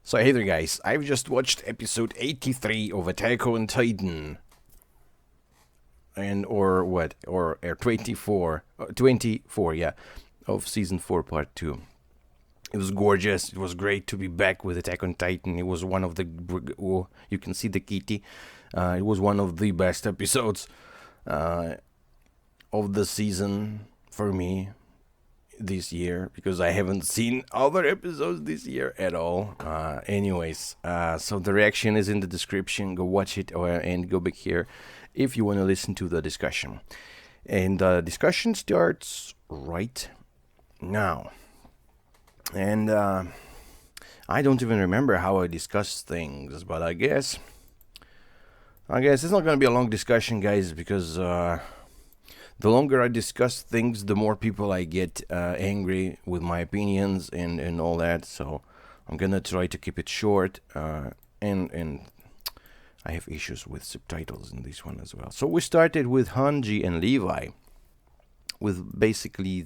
So hey there guys, I've just watched episode 83 of Attack on Titan. Or 24, yeah, of season 4 part 2. It was gorgeous. It was great to be back with Attack on Titan. It was one of the, you can see the kitty. It was one of the best episodes of the season for me this year, because I haven't seen other episodes this year at all. So the reaction is in the description. Go watch it and go back here if you want to listen to the discussion. And the discussion starts right now. And I don't even remember how I discussed things, but I guess it's not going to be a long discussion, guys, because the longer I discuss things, the more people I get angry with my opinions and all that. So I'm gonna try to keep it short. And I have issues with subtitles in this one as well. So we started with Hange and Levi, with basically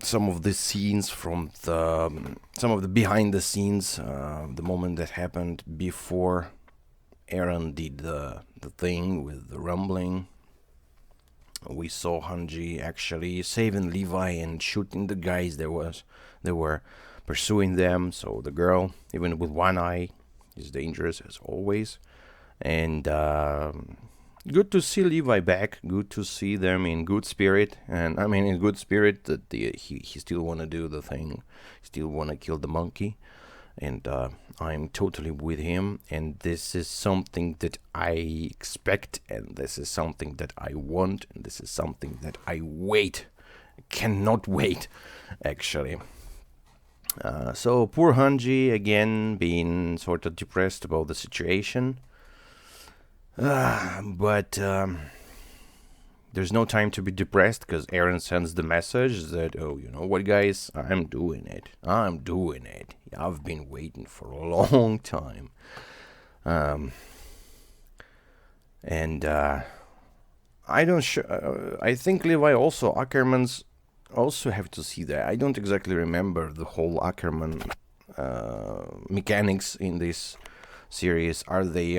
some of the scenes from some of the behind the scenes, the moment that happened before Eren did the thing with the rumbling. We saw Hange actually saving Levi and shooting the guys they were pursuing them. So the girl, even with one eye, is dangerous as always. And good to see Levi back. Good to see them in good spirit. And I mean in good spirit that he still want to do the thing. Still want to kill the monkey. And I'm totally with him, and this is something that I expect, and this is something that I want, and this is something that I cannot wait, actually. So poor Hange, again, being sort of depressed about the situation, but there's no time to be depressed, because Eren sends the message that, oh, you know what, guys, I'm doing it. I've been waiting for a long time. I think Levi also, Ackerman's also have to see that. I don't exactly remember the whole Ackerman mechanics in this series. Are they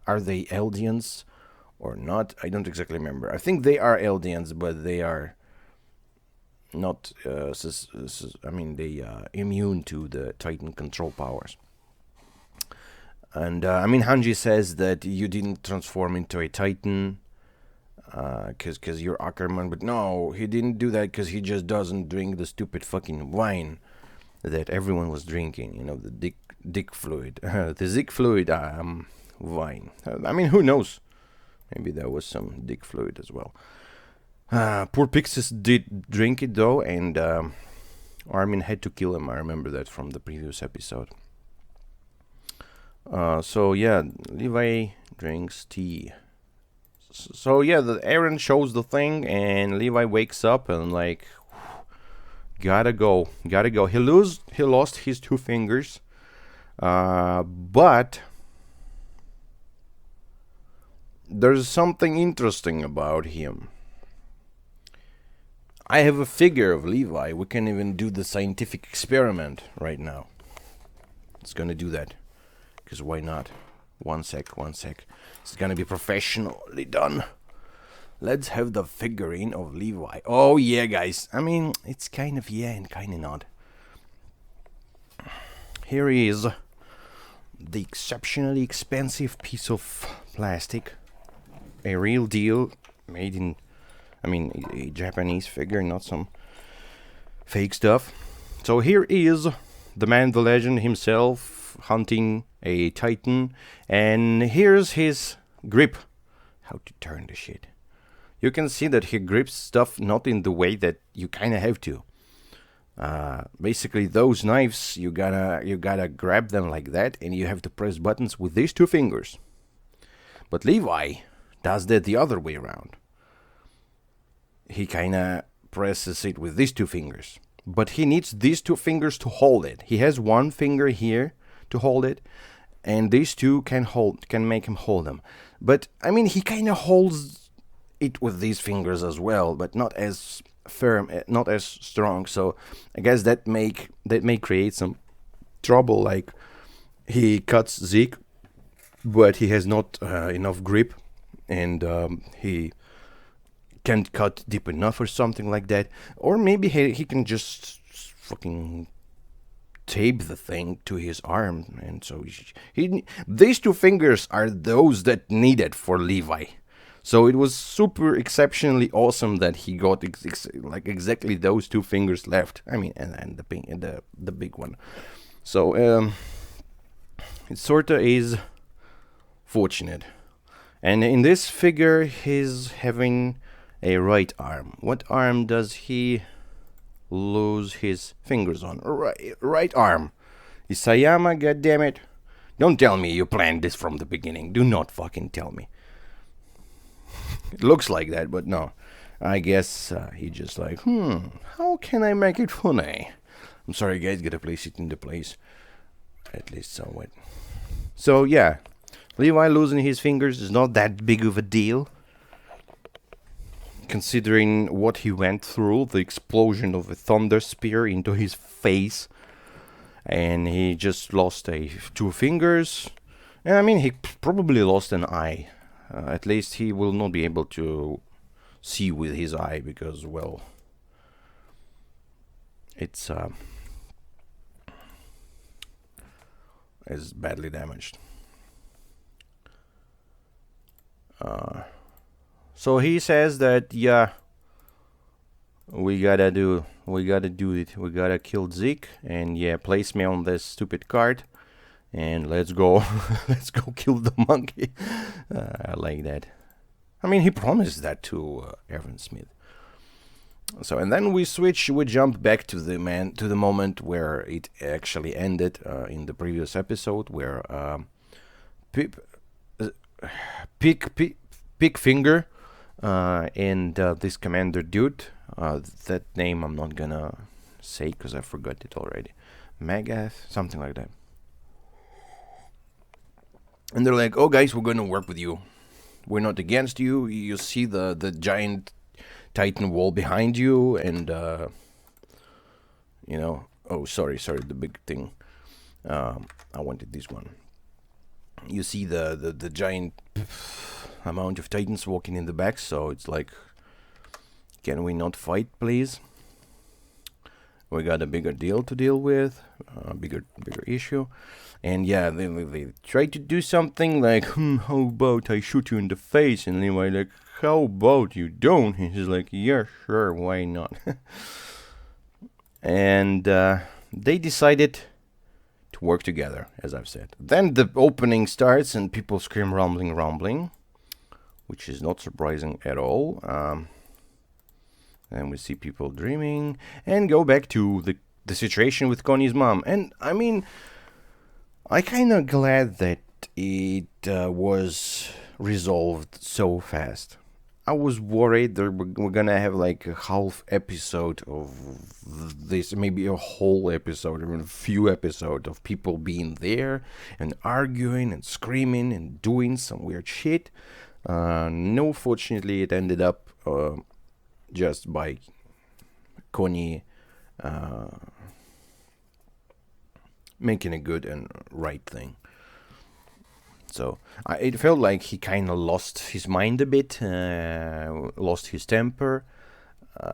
Eldians or not? I don't exactly remember. I think they are Eldians, but they are not. They immune to the Titan control powers. And Hange says that you didn't transform into a Titan because you're Ackerman, but no, he didn't do that because he just doesn't drink the stupid fucking wine that everyone was drinking. You know, the dick fluid, the Zig fluid wine. Who knows? Maybe there was some dick fluid as well. Poor Pixis did drink it though, and Armin had to kill him. I remember that from the previous episode. So yeah, Levi drinks tea. So yeah, the Eren shows the thing, and Levi wakes up and like, gotta go. He lost his 2 fingers, but there's something interesting about him. I have a figure of Levi. We can even do the scientific experiment right now. It's gonna do that, because why not? One sec. It's gonna be professionally done. Let's have the figurine of Levi. Oh yeah, guys. It's kind of yeah and kind of not. Here is the exceptionally expensive piece of plastic. A real deal, made in, a Japanese figure, not some fake stuff. So here is the man, the legend himself, hunting a Titan, and here's his grip. How to turn the shit. You can see that he grips stuff not in the way that you kind of have to. Basically, those knives, you gotta grab them like that, and you have to press buttons with these 2 fingers. But Levi does that the other way around. He kinda presses it with these 2 fingers, but he needs these 2 fingers to hold it. He has 1 finger here to hold it, and these 2 can make him hold them. But he kinda holds it with these fingers as well, but not as firm, not as strong. So I guess that may create some trouble. Like he cuts Zeke, but he has not enough grip, and he can't cut deep enough or something like that. Or maybe he can just fucking tape the thing to his arm, and so these 2 fingers are those that needed for Levi. So it was super exceptionally awesome that he got like exactly those 2 fingers left. I mean, and the big one. So it sorta is fortunate. And in this figure, he's having a right arm. What arm does he lose his fingers on? Right arm. Isayama, goddammit. Don't tell me you planned this from the beginning. Do not fucking tell me. It looks like that, but no. I guess he just like, how can I make it funny? I'm sorry, guys, gotta place it into place. At least somewhat. So, yeah. Levi losing his fingers is not that big of a deal, considering what he went through, the explosion of a thunder spear into his face, and he just lost 2 fingers. And I mean, he probably lost an eye. At least he will not be able to see with his eye because, well, it's badly damaged. So he says that, yeah, we gotta do it. We gotta kill Zeke, and yeah, place me on this stupid cart, and let's go, let's go kill the monkey. I like that. I mean, he promised that to Eren Smith. So, and then we jump back to the moment where it actually ended in the previous episode, where Pieck Finger and this commander dude, that name I'm not gonna say because I forgot it already. Magath, something like that. And they're like, oh guys, we're gonna work with you. We're not against you. You see the giant Titan wall behind you, and oh, sorry, the big thing. I wanted this one. You see the giant amount of Titans walking in the back, so it's like, can we not fight, please? We got a bigger deal to deal with, a bigger issue. And yeah, they try to do something like, how about I shoot you in the face? And Levi like, how about you don't? And he's like, yeah, sure, why not? And they decided to work together, as I've said. Then the opening starts and people scream rumbling, which is not surprising at all. And we see people dreaming and go back to the situation with Connie's mom. And I mean, I kind of glad that it was resolved so fast. I was worried that we're gonna have like a half episode of this, maybe a whole episode, or a few episodes of people being there and arguing and screaming and doing some weird shit. No, fortunately, it ended up just by Connie making a good and right thing. So it felt like he kind of lost his mind a bit, lost his temper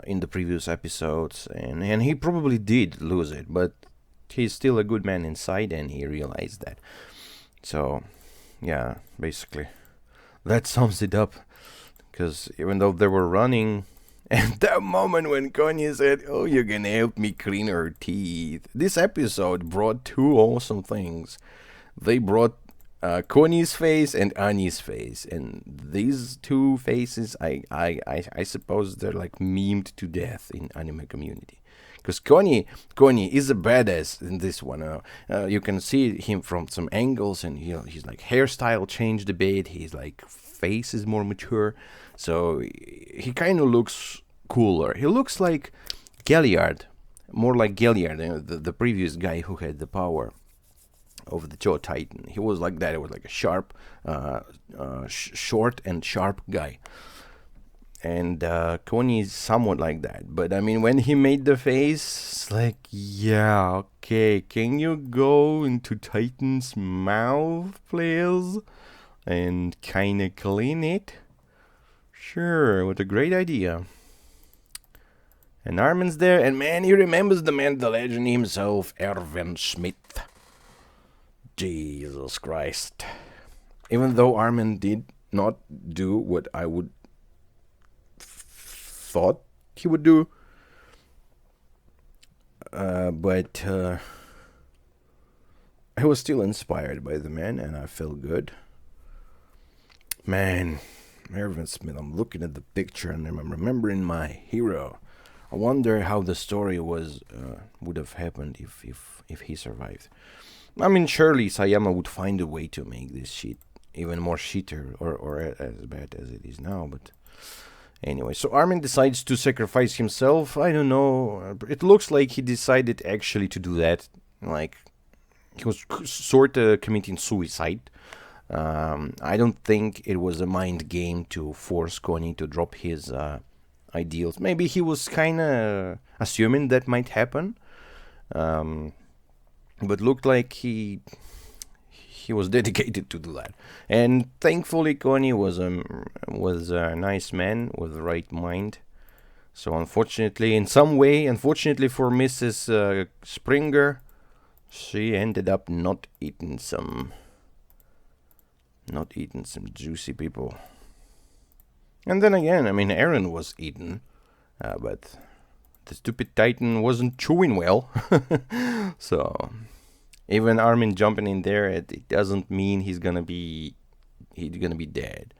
in the previous episodes, and he probably did lose it, but he's still a good man inside, and he realized that. So, yeah, basically, that sums it up, because even though they were running, and that moment when Connie said, oh, you're gonna help me clean her teeth, this episode brought 2 awesome things. They brought Connie's face and Annie's face, and these 2 faces, I suppose they're like memed to death in anime community, because Connie is a badass in this one. You can see him from some angles, and he's like hairstyle changed a bit. He's like face is more mature, so he kind of looks cooler. He looks like Galliard, more like Galliard, the previous guy who had the power over the Jaw Titan. He was like that. It was like a sharp, short and sharp guy. And Connie is somewhat like that. But I mean, when he made the face, it's like, yeah, okay, can you go into Titan's mouth, please? And kinda clean it? Sure, what a great idea. And Armin's there, and man, he remembers the man, the legend himself, Eren Smith. Jesus Christ. Even though Armin did not do what I would thought he would do, but I was still inspired by the man, and I felt good. Man, Eren Smith, I'm looking at the picture and I'm remembering my hero. I wonder how the story would have happened if he survived. I mean, surely Sayama would find a way to make this shit even more shitter or as bad as it is now, but anyway, so Armin decides to sacrifice himself. I don't know. It looks like he decided actually to do that. Like, he was sort of committing suicide. I don't think it was a mind game to force Connie to drop his ideals. Maybe he was kind of assuming that might happen. But looked like he was dedicated to do that. And thankfully, Connie was a nice man with the right mind. So unfortunately, in some way, unfortunately for Mrs. Springer, she ended up not eating some juicy people. And then again, I mean, Eren was eaten, but the stupid Titan wasn't chewing well. So even Armin jumping in there, it doesn't mean he's gonna be dead.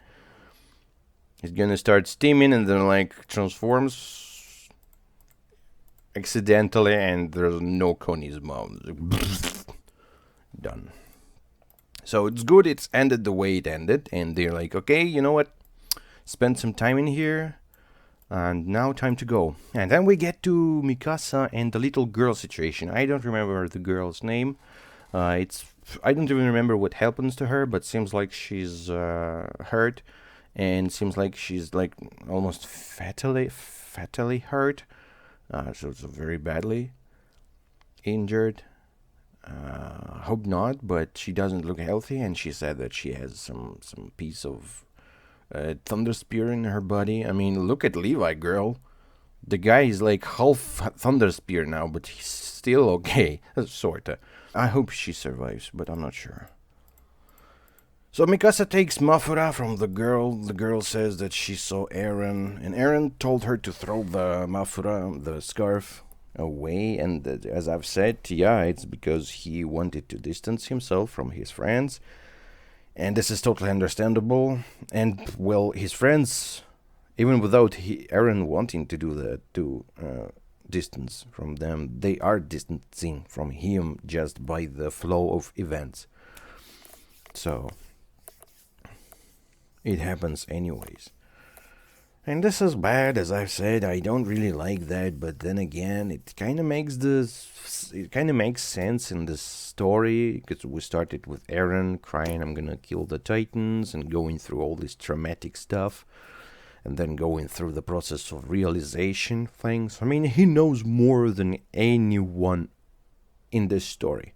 He's gonna start steaming and then like transforms accidentally, and there's no Connie's mouth. Done. So it's good it's ended the way it ended, and they're like, okay, you know what? Spend some time in here, and now time to go. And then we get to Mikasa and the little girl situation. I don't remember the girl's name. I don't even remember what happens to her, but seems like she's hurt, and seems like she's like almost fatally hurt. So it's very badly injured. Hope not, but she doesn't look healthy, and she said that she has some piece of thunder spear in her body. I mean, look at Levi, girl. The guy is like half thunder spear now, but he's still okay, sorta. I hope she survives, but I'm not sure. So Mikasa takes Mafura from the girl. The girl says that she saw Eren, and Eren told her to throw the Mafura, the scarf, away. And as I've said, yeah, it's because he wanted to distance himself from his friends. And this is totally understandable. And, well, his friends, even without Eren wanting to do that, to distance from them, they are distancing from him just by the flow of events. So it happens anyways. And this is bad, as I've said. I don't really like that, but then again, it kind of makes sense in this story, because we started with Eren crying, "I'm gonna kill the Titans," and going through all this traumatic stuff, and then going through the process of realization things. I mean, he knows more than anyone in this story,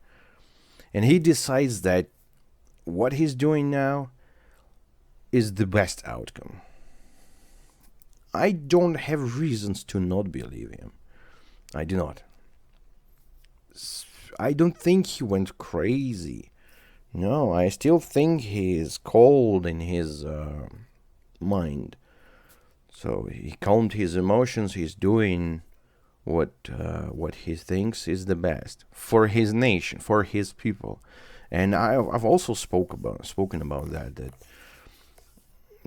and he decides that what he's doing now is the best outcome. I don't have reasons to not believe him. I do not. I don't think he went crazy. No, I still think he is cold in his mind. So he calmed his emotions. He's doing what he thinks is the best for his nation, for his people. And I've also spoken about that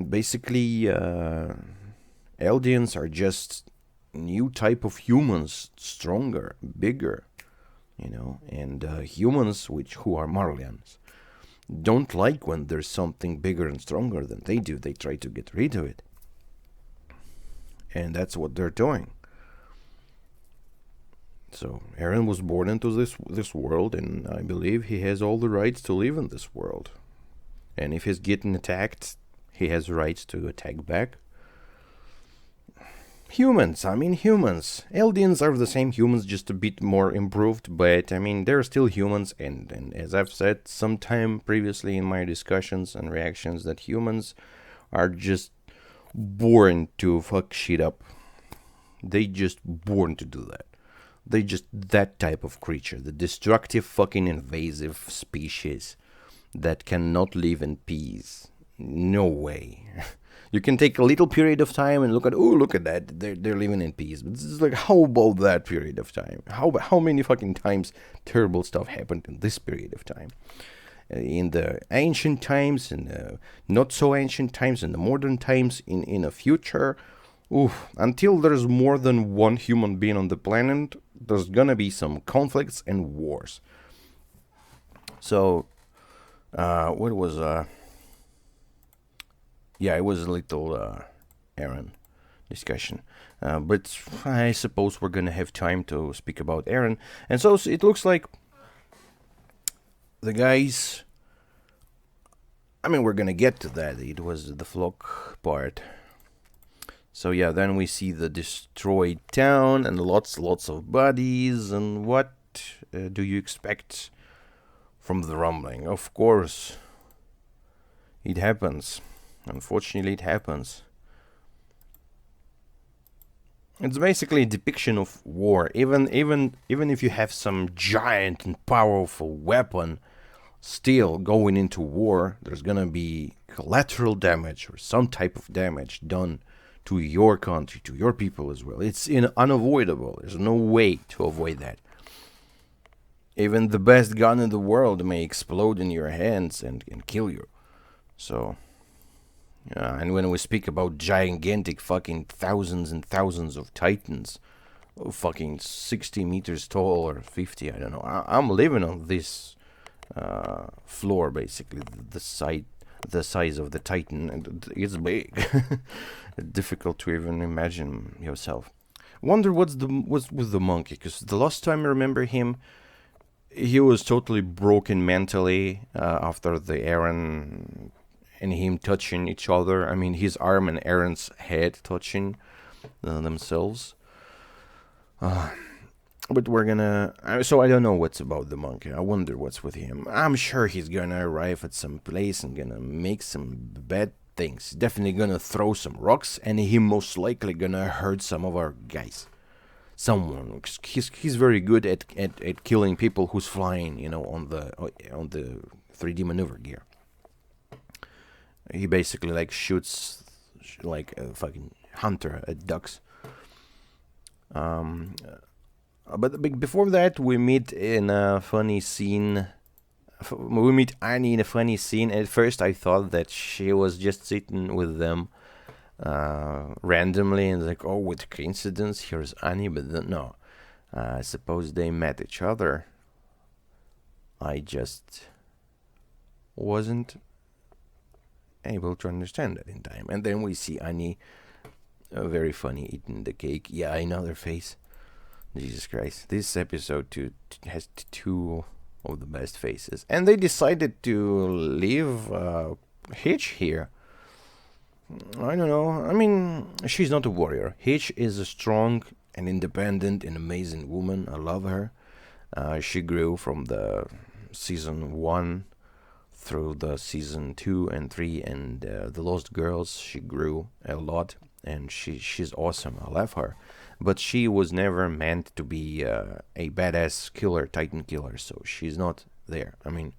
basically Eldians are just new type of humans, stronger, bigger, and humans who are Marlians don't like when there's something bigger and stronger than they do. They try to get rid of it, and that's what they're doing. So Eren was born into this world, and I believe he has all the rights to live in this world. And if he's getting attacked, he has rights to attack back. Humans, I mean humans. Eldians are the same humans, just a bit more improved, but I mean they're still humans, and as I've said sometime previously in my discussions and reactions, that humans are just born to fuck shit up. They just born to do that. They just that type of creature, the destructive fucking invasive species that cannot live in peace. No way. You can take a little period of time and look at that, they're living in peace. But this is like, how about that period of time? How many fucking times terrible stuff happened in this period of time? In the ancient times, in the not so ancient times, in the modern times, in the future. Oof, until there's more than one human being on the planet, there's gonna be some conflicts and wars. So, what was yeah, it was a little Eren discussion. But I suppose we're going to have time to speak about Eren. And so it looks like the guys... I mean, we're going to get to that. It was the flock part. So yeah, then we see the destroyed town and lots of bodies. And what do you expect from the rumbling? Of course, it happens. Unfortunately, it happens. It's basically a depiction of war. Even if you have some giant and powerful weapon, still going into war, there's gonna be collateral damage or some type of damage done to your country, to your people as well. It's unavoidable. There's no way to avoid that. Even the best gun in the world may explode in your hands and kill you. So... yeah, and when we speak about gigantic fucking thousands and thousands of titans, fucking 60 meters tall or 50, I don't know. I'm living on this floor, basically, the size of the titan, and it's big. Difficult to even imagine yourself. Wonder what's with the monkey, because the last time I remember him, he was totally broken mentally after the Eren... and him touching each other. I mean, his arm and Eren's head touching themselves. But we're gonna... so I don't know what's about the monkey. I wonder what's with him. I'm sure he's gonna arrive at some place and gonna make some bad things. Definitely gonna throw some rocks, and he most likely gonna hurt some of our guys. Someone. He's very good at killing people who's flying, you know, on the 3D maneuver gear. He basically like shoots like a fucking hunter at ducks. But before that, we meet in a funny scene. We meet Annie in a funny scene. At first, I thought that she was just sitting with them randomly, and like, oh, with coincidence, here's Annie. But no, I suppose they met each other. I just wasn't able to understand that in time. And then we see Annie, very funny, eating the cake. Yeah, I know their face. Jesus Christ. This episode has two of the best faces. And they decided to leave Hitch here. I don't know. I mean, she's not a warrior. Hitch is a strong and independent and amazing woman. I love her. She grew from the season 1 through the season 2 and 3 and the Lost Girls. She grew a lot, and she's awesome. I love her. But she was never meant to be a badass killer, Titan killer, so she's not there. I mean,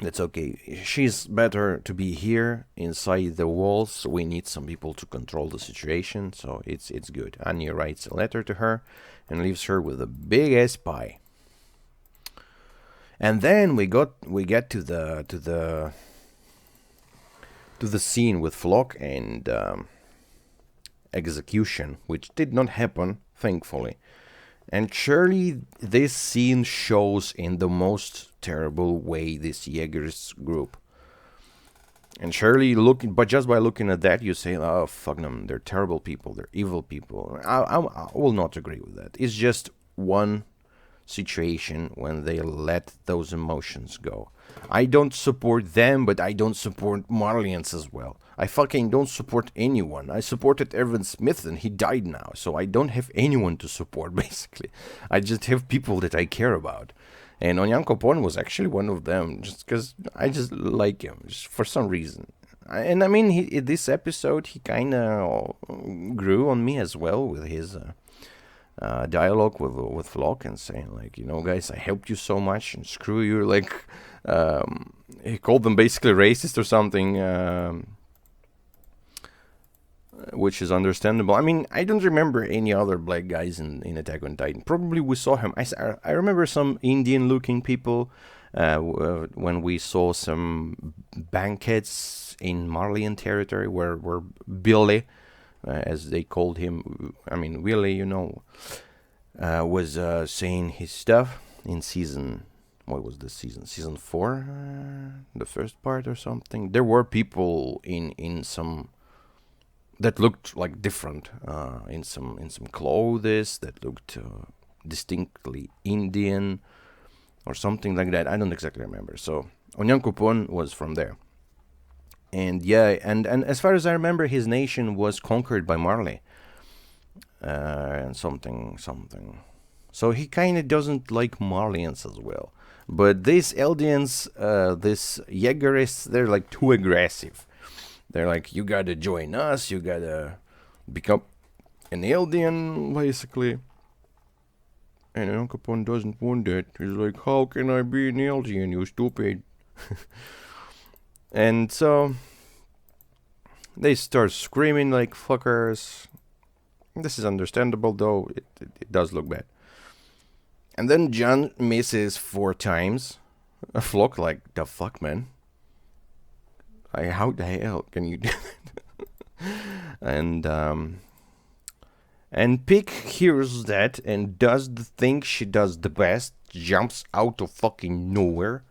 that's okay. She's better to be here inside the walls. We need some people to control the situation, so it's good. Anya writes a letter to her and leaves her with a big ass pie. And then we get to the scene with Flock and execution, which did not happen, thankfully. And surely this scene shows in the most terrible way this Jaegers group. And surely just by looking at that, you say, oh, fuck them, they're terrible people, they're evil people. I will not agree with that. It's just one situation when they let those emotions go. I don't support them, but I don't support Marlians as well. I fucking don't support anyone. I supported Eren Smith and he died now, so I don't have anyone to support, basically. I just have people that I care about. And Onyankopon was actually one of them, just because I just like him, just for some reason. And I mean, in this episode, he kind of grew on me as well with his dialogue with Flock and saying, like, you know, guys, I helped you so much and screw you. Like, he called them basically racist or something, which is understandable. I mean, I don't remember any other black guys in Attack on Titan. Probably we saw him. I remember some Indian-looking people when we saw some banquets in Marlian territory where Billy, as they called him, I mean, Willie, you know, was saying his stuff in season... What was the season? Season 4? The first part or something? There were people in some... that looked like different, in some clothes that looked distinctly Indian or something like that. I don't exactly remember. So Onyankopon was from there, and yeah, and as far as I remember, his nation was conquered by Marley, and something. So he kind of doesn't like Marlians as well. But these Eldians, these Jaegerists, they're like too aggressive. They're like, you gotta join us, you gotta become an Eldian, basically. And Onyankopon doesn't want that. He's like, how can I be an Eldian, you stupid? And so, they start screaming like fuckers. This is understandable, though, it does look bad. And then John misses 4 times. A Flock, like, the fuck, man? How the hell can you do that? And Pieck hears that and does the thing she does the best. Jumps out of fucking nowhere.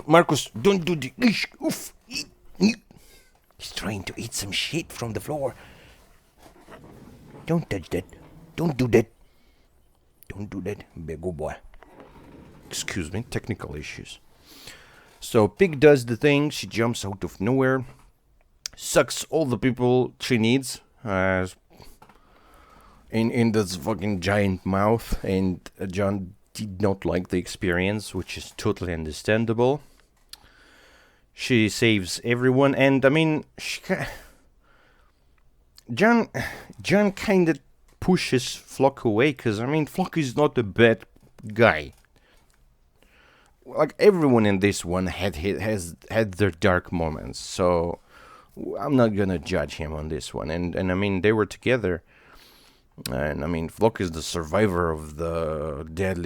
Marcus, don't do the... Oof. He's trying to eat some shit from the floor. Don't touch that. Don't do that. Don't do that. Be a good boy. Excuse me, technical issues. So Pieck does the thing. She jumps out of nowhere, sucks all the people she needs in this fucking giant mouth, and John did not like the experience, which is totally understandable. She saves everyone, and I mean, John kind of pushes Flock away, because I mean, Flock is not a bad guy. Like, everyone in this one has had their dark moments, so I'm not gonna judge him on this one. And I mean, they were together, and I mean, Flock is the survivor of the dead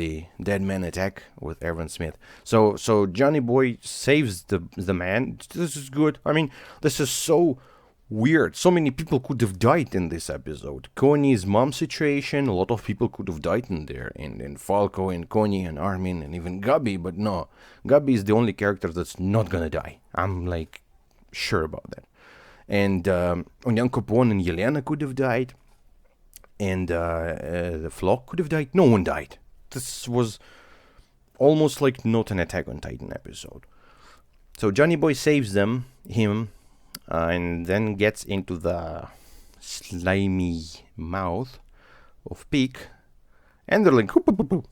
man attack with Eren Smith. So Johnny Boy saves the man. This is good. I mean, this is so weird. So many people could have died in this episode. Connie's mom situation, a lot of people could have died in there. And Falco and Connie and Armin and even Gabi. But no, Gabi is the only character that's not gonna die. I'm like sure about that. And Onyankopon and Yelena could have died. And the Flock could have died. No one died. This was almost like not an Attack on Titan episode. So Johnny Boy saves him, and then gets into the slimy mouth of Pieck, and they're like,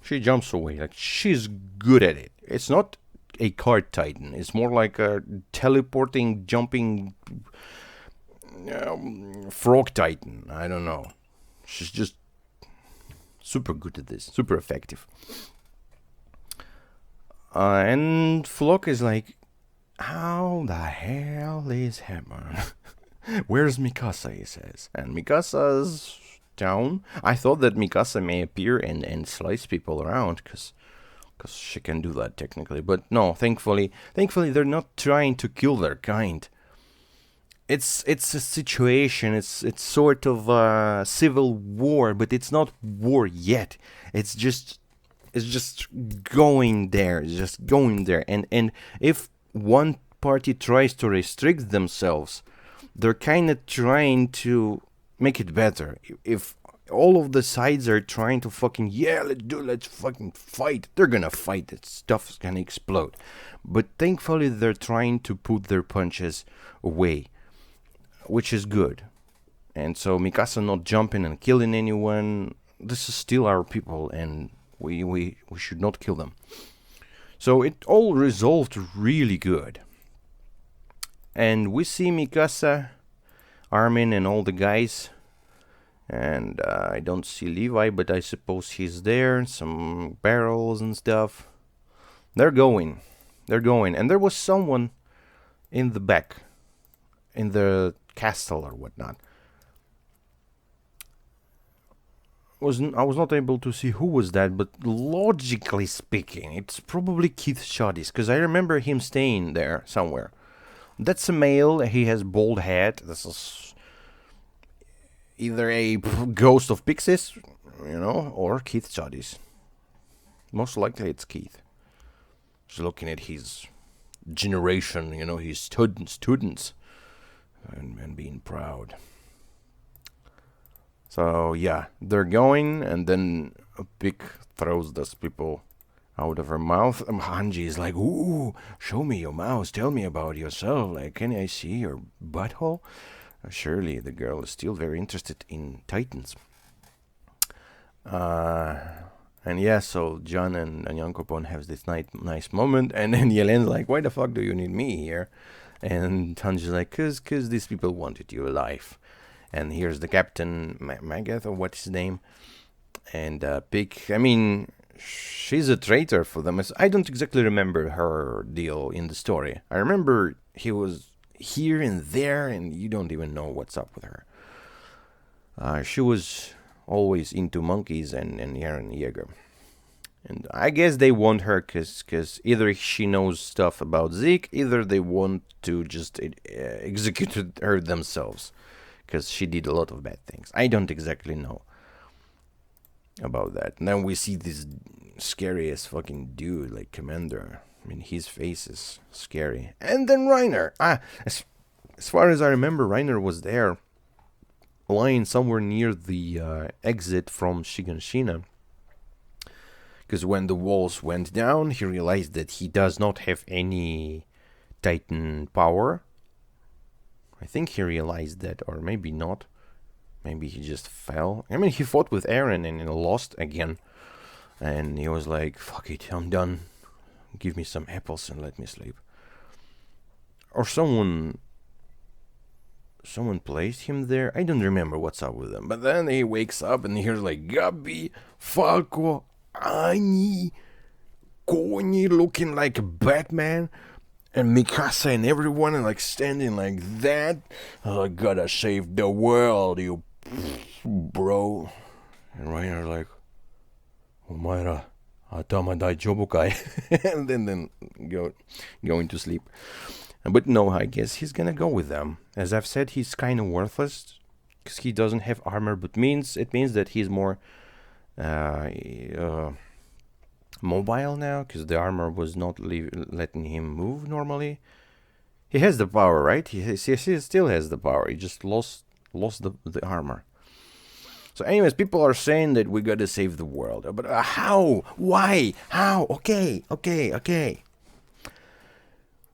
she jumps away. Like, she's good at it. It's not a card titan. It's more like a teleporting, jumping frog titan. I don't know. She's just super good at this. Super effective. And Flock is like, how the hell is happening? Where's Mikasa, he says. And Mikasa's down. I thought that Mikasa may appear and slice people around, because she can do that technically. But no, thankfully they're not trying to kill their kind. It's a situation, it's sort of a civil war, but it's not war yet. It's just going there. And if one party tries to restrict themselves, they're kind of trying to make it better. If all of the sides are trying to fucking, let's fucking fight. They're gonna fight, that stuff's gonna explode. But thankfully they're trying to put their punches away, which is good. And so Mikasa not jumping and killing anyone, this is still our people, and we should not kill them. So it all resolved really good. And we see Mikasa, Armin, and all the guys. And I don't see Levi, but I suppose he's there. Some barrels and stuff. They're going. And there was someone in the back, in the castle or whatnot. I was not able to see who was that, but logically speaking, it's probably Keith Shoddy's, because I remember him staying there somewhere. That's a male. He has bald head. This is either a ghost of Pixies, or Keith Shoddy's. Most likely it's Keith. Just looking at his generation, his students, and being proud. So yeah, they're going, and then Pieck throws those people out of her mouth. Hanji is like, "Ooh, show me your mouth. Tell me about yourself. Like, can I see your butthole?" Surely the girl is still very interested in Titans. And yeah, so John and Yankopon have this nice moment, and then Yelen's like, "Why the fuck do you need me here?" And Hanji's like, "Cause these people wanted you alive." And here's the captain, Magath, or what's his name. And Pieck, she's a traitor for them. I don't exactly remember her deal in the story. I remember he was here and there, and you don't even know what's up with her. She was always into monkeys and Eren Yeager. And I guess they want her because either she knows stuff about Zeke, either they want to just execute her themselves. Because she did a lot of bad things. I don't exactly know about that. And then we see this scariest fucking dude, like Commander. His face is scary. And then Reiner. As far as I remember, Reiner was there, lying somewhere near the exit from Shiganshina. Because when the walls went down, he realized that he does not have any Titan power. I think he realized that, or maybe not. Maybe he just fell. He fought with Eren and lost again. And he was like, "Fuck it, I'm done. Give me some apples and let me sleep." Or someone placed him there. I don't remember what's up with him. But then he wakes up and hears like, "Gabi, Falco, Ani, Connie looking like Batman. And Mikasa and everyone are like standing like that. I gotta save the world, you bro." And Reiner like, "Omaera, atama daijoubu kai?" And then going to sleep. But no, I guess he's gonna go with them. As I've said, he's kind of worthless because he doesn't have armor, but it means that he's more mobile now, because the armor was not letting him move normally. He has the power, right? He still has the power. He just lost the armor. So anyways, people are saying that we gotta save the world. But how? Why? How? Okay.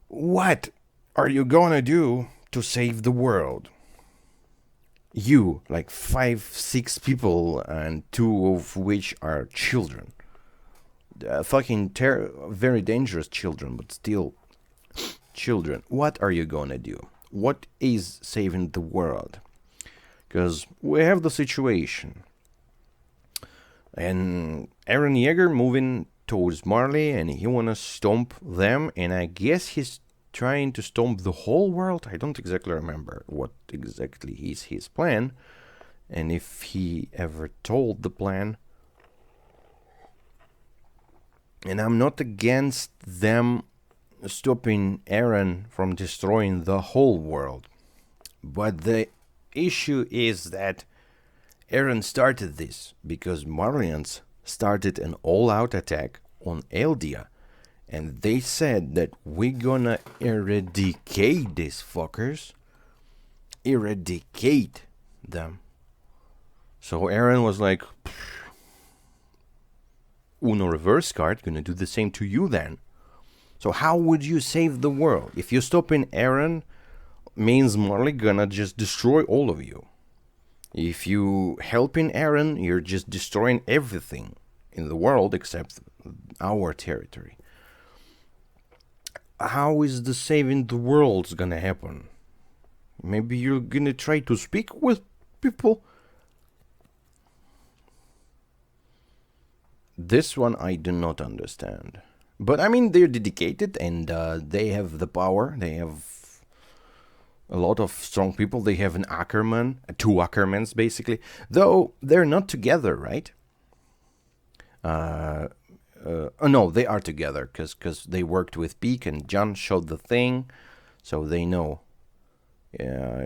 What are you gonna do to save the world? You, like 5-6 people, and 2 of which are children. Fucking very dangerous children, but still children. What are you gonna do? What is saving the world? Because we have the situation. And Eren Yeager moving towards Marley, and he wanna stomp them, and I guess he's trying to stomp the whole world. I don't exactly remember what exactly is his plan, and if he ever told the plan. And I'm not against them stopping Eren from destroying the whole world. But the issue is that Eren started this because Marlians started an all-out attack on Eldia. And they said that we're gonna eradicate these fuckers. Eradicate them. So Eren was like, Uno reverse card, gonna do the same to you then. So how would you save the world? If you stop in Eren, means Marley gonna just destroy all of you. If you help in Eren, you're just destroying everything in the world except our territory. How is the saving the world gonna happen? Maybe you're gonna try to speak with people? This one I do not understand. But I mean, they're dedicated and they have the power. They have a lot of strong people. They have an Ackerman, two Ackermans basically. Though they're not together, right? No, they are together because they worked with Pieck and John showed the thing, so they know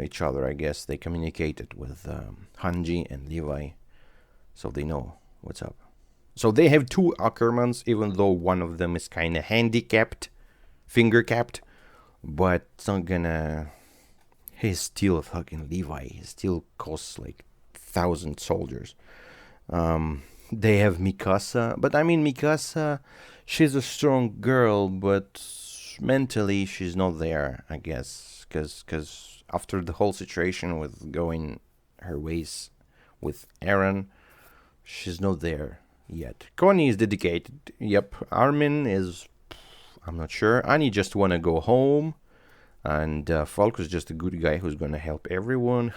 each other. I guess they communicated with Hange and Levi, so they know what's up. So they have two Ackermans, even though one of them is kind of handicapped, finger capped, but it's not gonna. He's still a fucking Levi. He still costs like 1,000 soldiers. They have Mikasa, but I mean Mikasa, she's a strong girl, but mentally she's not there, I guess, because after the whole situation with going her ways with Eren, she's not there yet. Connie is dedicated. Yep, Armin is, I'm not sure. Annie just wanna go home. And Falk is just a good guy who's gonna help everyone.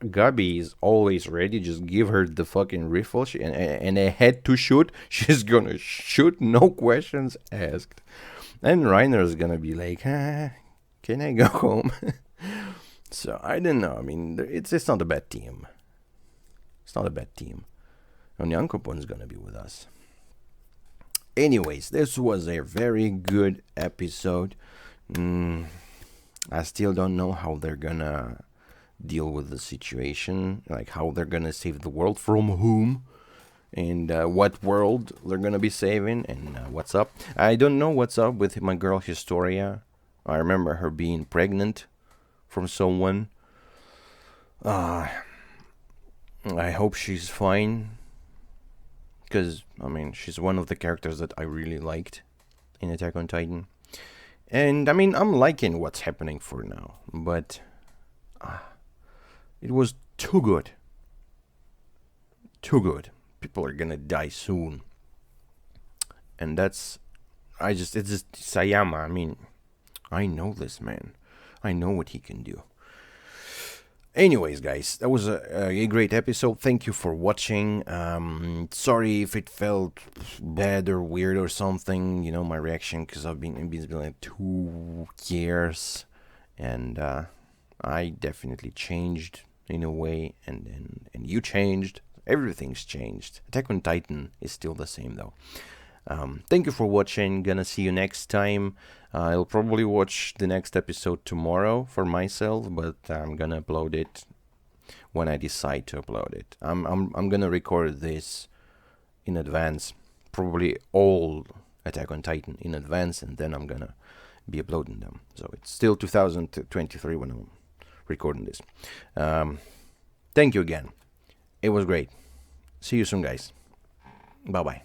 Gabi is always ready. Just give her the fucking rifle and a head to shoot. She's gonna shoot, no questions asked. And Reiner is gonna be like, can I go home? So I don't know. I mean, it's not a bad team. It's not a bad team. And Yankopon is gonna be with us. Anyways, this was a very good episode. I still don't know how they're gonna deal with the situation, like how they're gonna save the world, from whom, and what world they're gonna be saving, and what's up. I don't know what's up with my girl Historia. I remember her being pregnant from someone. I hope she's fine, because, I mean, she's one of the characters that I really liked in Attack on Titan. And, I mean, I'm liking what's happening for now, but it was too good. Too good. People are gonna die soon. And it's just Sayama. I mean, I know this man. I know what he can do. Anyways, guys, that was a great episode. Thank you for watching. Sorry if it felt bad or weird or something, you know, my reaction, because it's been like 2 years, and I definitely changed in a way, and you changed. Everything's changed. Attack on Titan is still the same, though. Thank you for watching. Gonna see you next time. I'll probably watch the next episode tomorrow for myself, but I'm gonna upload it when I decide to upload it. I'm gonna record this in advance, probably all Attack on Titan in advance, and then I'm gonna be uploading them. So it's still 2023 when I'm recording this. Thank you again. It was great. See you soon, guys. Bye bye.